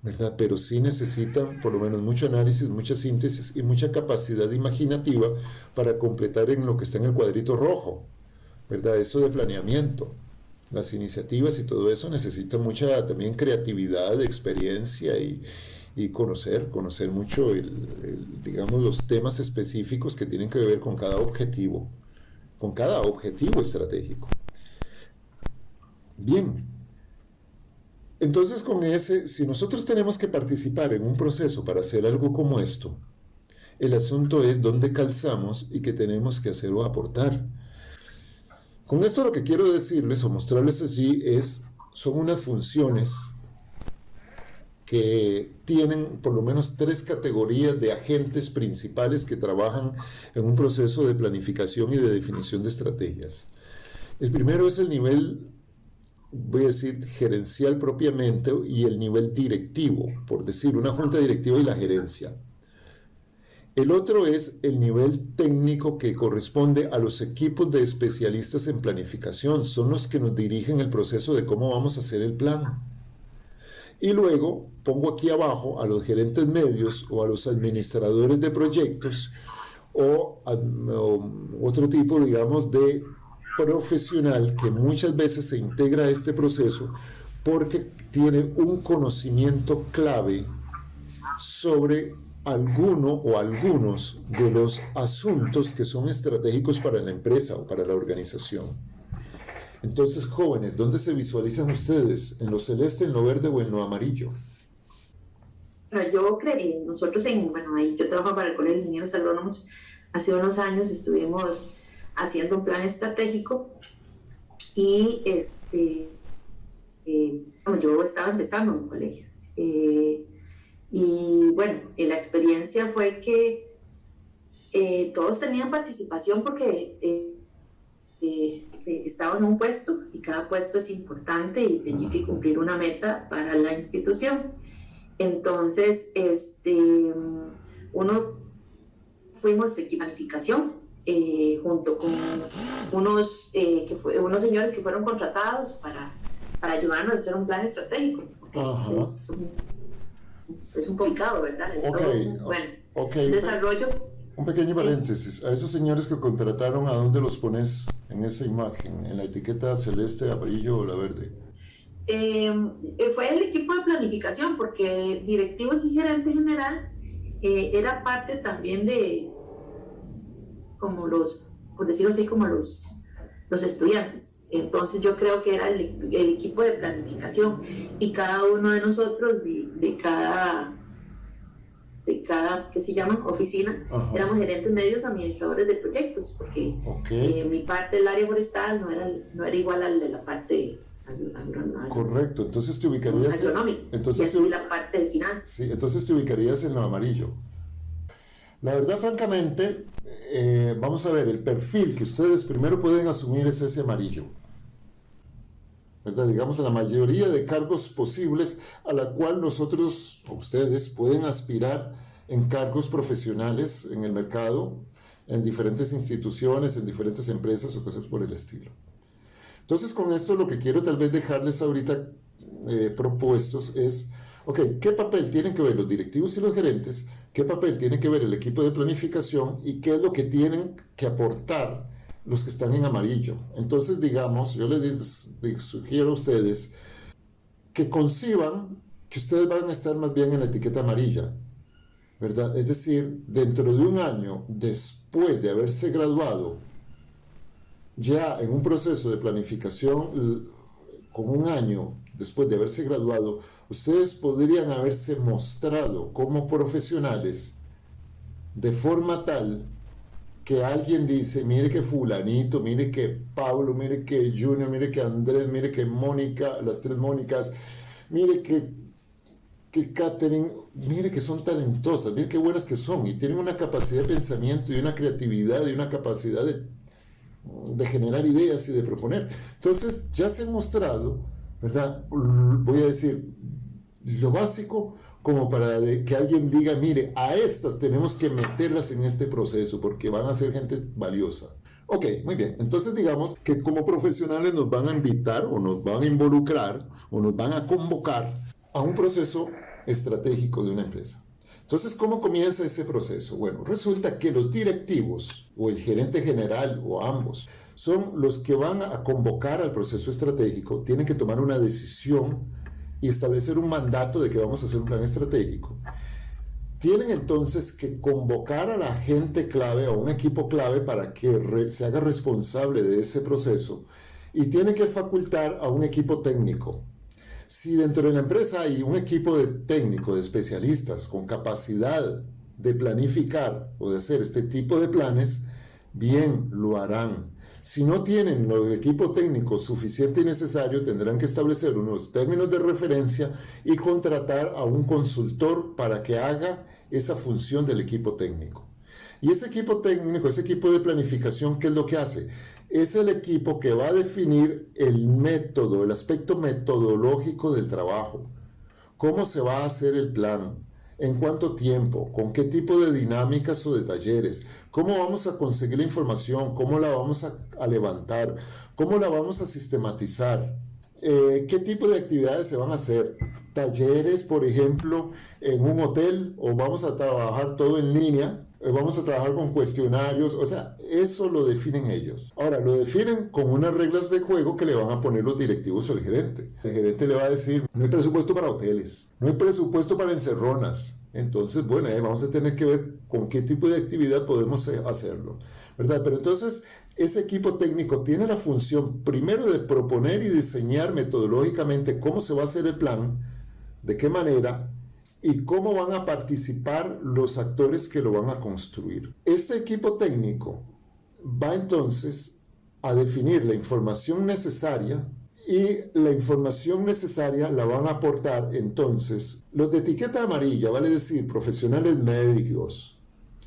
¿verdad? Pero sí necesitan por lo menos mucho análisis, mucha síntesis y mucha capacidad imaginativa para completar en lo que está en el cuadrito rojo, ¿verdad? Eso de planeamiento. Las iniciativas y todo eso necesita mucha también creatividad, experiencia y conocer mucho digamos, los temas específicos que tienen que ver con cada objetivo estratégico. Bien, entonces con ese, si nosotros tenemos que participar en un proceso para hacer algo como esto, el asunto es dónde calzamos y qué tenemos que hacer o aportar. Con esto lo que quiero decirles o mostrarles allí son unas funciones que tienen por lo menos 3 categorías de agentes principales que trabajan en un proceso de planificación y de definición de estrategias. El primero es el nivel, voy a decir, gerencial propiamente y el nivel directivo, por decir, una junta directiva y la gerencia. El otro es el nivel técnico que corresponde a los equipos de especialistas en planificación. Son los que nos dirigen el proceso de cómo vamos a hacer el plan. Y luego pongo aquí abajo a los gerentes medios o a los administradores de proyectos o otro tipo, digamos, de profesional que muchas veces se integra a este proceso porque tiene un conocimiento clave sobre alguno o algunos de los asuntos que son estratégicos para la empresa o para la organización. Entonces, jóvenes, ¿dónde se visualizan ustedes? ¿En lo celeste, en lo verde o en lo amarillo? Bueno, yo creí, nosotros ahí yo trabajo para el Colegio de Ingenieros Agrónomos, hace unos años estuvimos haciendo un plan estratégico y yo estaba empezando en el colegio. Y bueno, la experiencia fue que todos tenían participación porque estaban en un puesto y cada puesto es importante y tenía que cumplir una meta para la institución. Entonces, fuimos de planificación junto con unos señores que fueron contratados para ayudarnos a hacer un plan estratégico, porque es un complicado, ¿verdad? Es un desarrollo. Un pequeño paréntesis, a esos señores que contrataron, ¿a dónde los pones en esa imagen? ¿En la etiqueta celeste, amarillo o la verde? Fue el equipo de planificación, porque directivos y gerente general era parte también de, como por decirlo así, como los estudiantes. Entonces yo creo que era el equipo de planificación y cada uno de nosotros de cada ¿qué se llama? Oficina. Ajá. Éramos gerentes medios, administradores de proyectos, porque mi parte del área forestal no era igual al de la parte agronómica. Correcto, entonces te ubicarías y así la parte de finanzas. Sí, entonces te ubicarías en lo amarillo. La verdad, francamente, vamos a ver, el perfil que ustedes primero pueden asumir es ese amarillo, ¿verdad? Digamos, la mayoría de cargos posibles a la cual nosotros o ustedes pueden aspirar en cargos profesionales en el mercado, en diferentes instituciones, en diferentes empresas o cosas por el estilo. Entonces, con esto lo que quiero tal vez dejarles ahorita propuestos es, ¿qué papel tienen que ver los directivos y los gerentes? ¿Qué papel tiene que ver el equipo de planificación? ¿Y qué es lo que tienen que aportar los que están en amarillo? Entonces, digamos, yo les sugiero a ustedes que conciban que ustedes van a estar más bien en la etiqueta amarilla, ¿verdad? Es decir, dentro de un año después de haberse graduado, ya en un proceso de planificación con un año después de haberse graduado, ustedes podrían haberse mostrado como profesionales de forma tal que alguien dice, mire que fulanito, mire que Pablo, mire que Junior, mire que Andrés, mire que Mónica, las tres Mónicas, mire que Catherine, mire que son talentosas, mire qué buenas que son, y tienen una capacidad de pensamiento y una creatividad y una capacidad de generar ideas y de proponer. Entonces ya se ha mostrado, ¿verdad? Voy a decir lo básico como para que alguien diga, mire, a estas tenemos que meterlas en este proceso porque van a ser gente valiosa. Ok, muy bien. Entonces digamos que como profesionales nos van a invitar o nos van a involucrar o nos van a convocar a un proceso estratégico de una empresa. Entonces, ¿cómo comienza ese proceso? Bueno, resulta que los directivos o el gerente general o ambos son los que van a convocar al proceso estratégico, tienen que tomar una decisión y establecer un mandato de que vamos a hacer un plan estratégico. Tienen entonces que convocar a la gente clave, a un equipo clave para que se haga responsable de ese proceso y tienen que facultar a un equipo técnico. Si dentro de la empresa hay un equipo de técnico, de especialistas con capacidad de planificar o de hacer este tipo de planes, bien, lo harán. Si no tienen el equipo técnico suficiente y necesario, tendrán que establecer unos términos de referencia y contratar a un consultor para que haga esa función del equipo técnico. Y ese equipo técnico, ese equipo de planificación, ¿qué es lo que hace? Es el equipo que va a definir el método, el aspecto metodológico del trabajo. ¿Cómo se va a hacer el plan? ¿En cuánto tiempo? ¿Con qué tipo de dinámicas o de talleres? ¿Cómo vamos a conseguir la información? ¿Cómo la vamos a levantar? ¿Cómo la vamos a sistematizar? ¿Qué tipo de actividades se van a hacer? ¿Talleres, por ejemplo, en un hotel? ¿O vamos a trabajar todo en línea? ¿Vamos a trabajar con cuestionarios? O sea, eso lo definen ellos. Ahora, lo definen con unas reglas de juego que le van a poner los directivos o el gerente. El gerente le va a decir, no hay presupuesto para hoteles, no hay presupuesto para encerronas. Entonces, bueno, vamos a tener que ver con qué tipo de actividad podemos hacerlo, ¿verdad? Pero entonces, ese equipo técnico tiene la función primero de proponer y diseñar metodológicamente cómo se va a hacer el plan, de qué manera y cómo van a participar los actores que lo van a construir. Este equipo técnico va entonces a definir la información necesaria y la información necesaria la van a aportar entonces los de etiqueta amarilla, vale decir, profesionales médicos,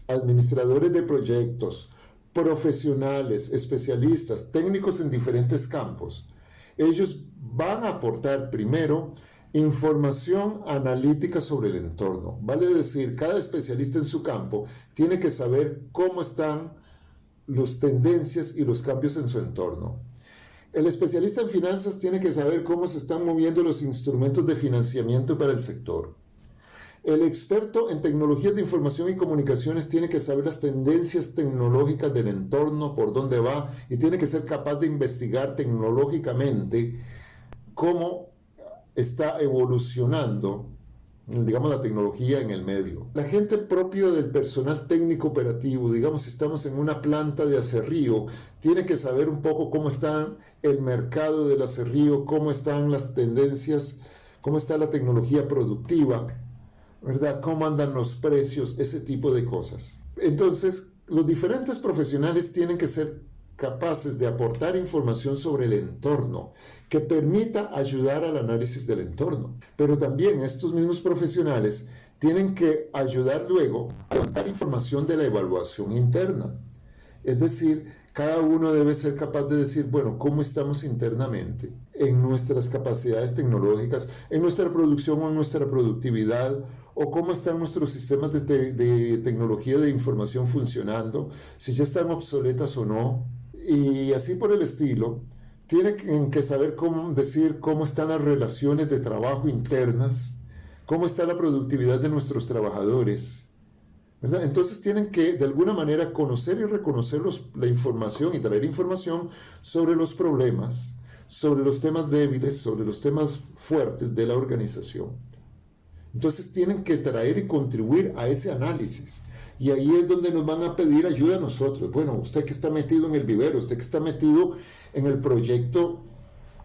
administradores de proyectos, profesionales, especialistas, técnicos en diferentes campos. Ellos van a aportar primero información analítica sobre el entorno. Vale decir, cada especialista en su campo tiene que saber cómo están las tendencias y los cambios en su entorno. El especialista en finanzas tiene que saber cómo se están moviendo los instrumentos de financiamiento para el sector. El experto en tecnologías de información y comunicaciones tiene que saber las tendencias tecnológicas del entorno, por dónde va, y tiene que ser capaz de investigar tecnológicamente cómo está evolucionando, digamos, la tecnología en el medio. La gente propia del personal técnico operativo, digamos, si estamos en una planta de aserrío, tiene que saber un poco cómo está el mercado del aserrío, cómo están las tendencias, cómo está la tecnología productiva, ¿verdad? Cómo andan los precios, ese tipo de cosas. Entonces, los diferentes profesionales tienen que ser capaces de aportar información sobre el entorno que permita ayudar al análisis del entorno. Pero también estos mismos profesionales tienen que ayudar luego a levantar información de la evaluación interna. Es decir, cada uno debe ser capaz de decir, bueno, ¿cómo estamos internamente en nuestras capacidades tecnológicas, en nuestra producción o en nuestra productividad? ¿O cómo están nuestros sistemas de tecnología de información funcionando? Si ya están obsoletas o no. Y así por el estilo, tienen que saber cómo decir cómo están las relaciones de trabajo internas, cómo está la productividad de nuestros trabajadores, ¿verdad? Entonces tienen que de alguna manera conocer y reconocer la información y traer información sobre los problemas, sobre los temas débiles, sobre los temas fuertes de la organización. Entonces tienen que traer y contribuir a ese análisis. Y ahí es donde nos van a pedir ayuda a nosotros. Bueno, usted que está metido en el vivero, usted que está metido en el proyecto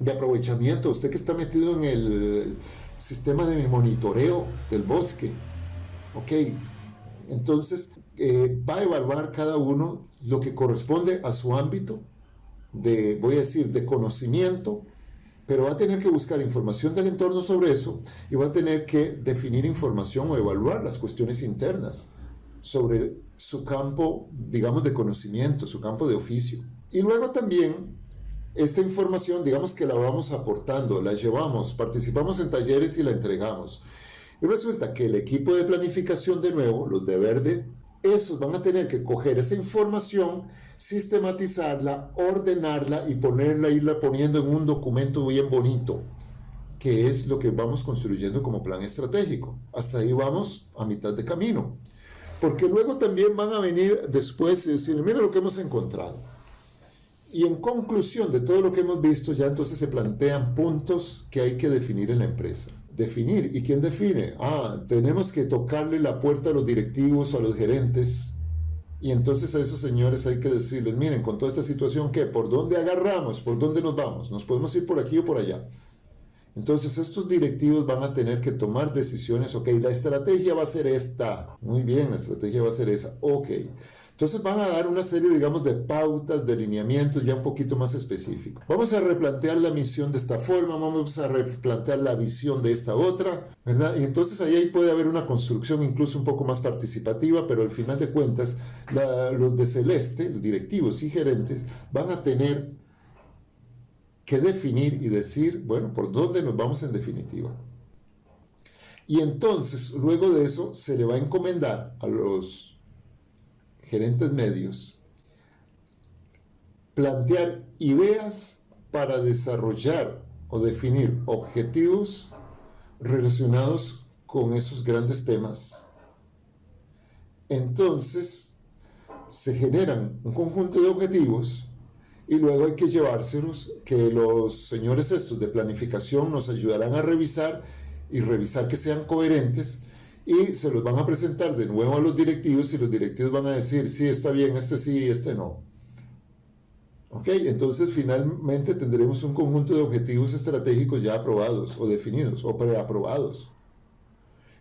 de aprovechamiento, usted que está metido en el sistema de monitoreo del bosque, ok, entonces va a evaluar cada uno lo que corresponde a su ámbito de, voy a decir, de conocimiento, pero va a tener que buscar información del entorno sobre eso y va a tener que definir información o evaluar las cuestiones internas sobre su campo, digamos, de conocimiento, su campo de oficio. Y luego también esta información, digamos que la vamos aportando, la llevamos, participamos en talleres y la entregamos. Y resulta que el equipo de planificación, de nuevo, los de verde, esos van a tener que coger esa información, sistematizarla, ordenarla y irla poniendo en un documento bien bonito, que es lo que vamos construyendo como plan estratégico. Hasta ahí vamos a mitad de camino. Porque luego también van a venir después y decir, mira lo que hemos encontrado. Y en conclusión de todo lo que hemos visto, ya entonces se plantean puntos que hay que definir en la empresa. Definir. ¿Y quién define? Tenemos que tocarle la puerta a los directivos, a los gerentes. Y entonces a esos señores hay que decirles, miren, con toda esta situación, ¿qué? ¿Por dónde agarramos? ¿Por dónde nos vamos? ¿Nos podemos ir por aquí o por allá? Entonces estos directivos van a tener que tomar decisiones. Ok, la estrategia va a ser esta. Muy bien, la estrategia va a ser esa. Ok. Entonces van a dar una serie, digamos, de pautas, de lineamientos ya un poquito más específicos. Vamos a replantear la misión de esta forma, vamos a replantear la visión de esta otra, ¿verdad? Y entonces ahí puede haber una construcción incluso un poco más participativa, pero al final de cuentas, los de Celeste, los directivos y gerentes, van a tener que definir y decir, bueno, por dónde nos vamos en definitiva. Y entonces, luego de eso, se le va a encomendar a los gerentes medios plantear ideas para desarrollar o definir objetivos relacionados con esos grandes temas. Entonces, se generan un conjunto de objetivos y luego hay que llevárselos, que los señores estos de planificación nos ayudarán a revisar y revisar que sean coherentes, y se los van a presentar de nuevo a los directivos y los directivos van a decir, sí, está bien, este sí, este no. Ok, entonces finalmente tendremos un conjunto de objetivos estratégicos ya aprobados o definidos o preaprobados.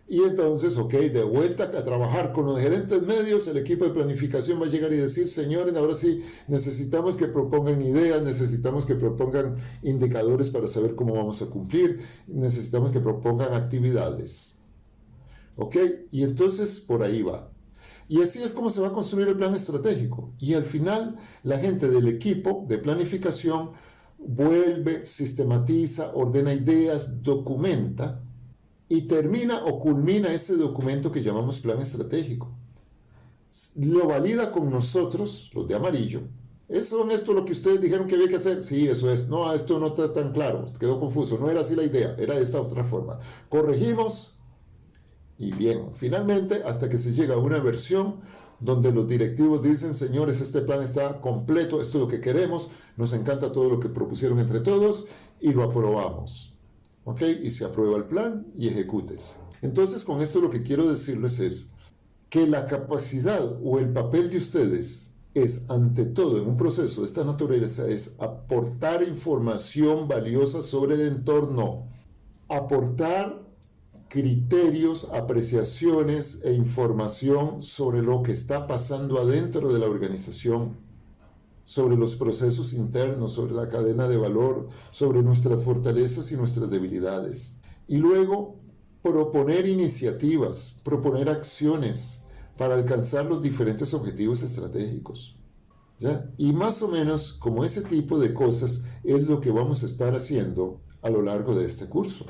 Y entonces, ok, de vuelta a trabajar con los gerentes medios, el equipo de planificación va a llegar y decir, señores, ahora sí, necesitamos que propongan ideas, necesitamos que propongan indicadores para saber cómo vamos a cumplir, necesitamos que propongan actividades. ¿Ok? Y entonces por ahí va. Y así es como se va a construir el plan estratégico. Y al final, la gente del equipo de planificación vuelve, sistematiza, ordena ideas, documenta y termina o culmina ese documento que llamamos plan estratégico. Lo valida con nosotros, los de amarillo. ¿Eso es esto lo que ustedes dijeron que había que hacer? Sí, eso es. No, esto no está tan claro. Quedó confuso. No era así la idea. Era de esta otra forma. Corregimos. Y bien, finalmente, hasta que se llega a una versión donde los directivos dicen, señores, este plan está completo, esto es lo que queremos, nos encanta todo lo que propusieron entre todos y lo aprobamos. ¿Ok? Y se aprueba el plan y ejecútese. Entonces, con esto lo que quiero decirles es que la capacidad o el papel de ustedes es, ante todo, en un proceso de esta naturaleza, es aportar información valiosa sobre el entorno, aportar criterios, apreciaciones e información sobre lo que está pasando adentro de la organización, sobre los procesos internos, sobre la cadena de valor, sobre nuestras fortalezas y nuestras debilidades. Y luego, proponer iniciativas, proponer acciones para alcanzar los diferentes objetivos estratégicos. ¿Ya? Y más o menos como ese tipo de cosas es lo que vamos a estar haciendo a lo largo de este curso.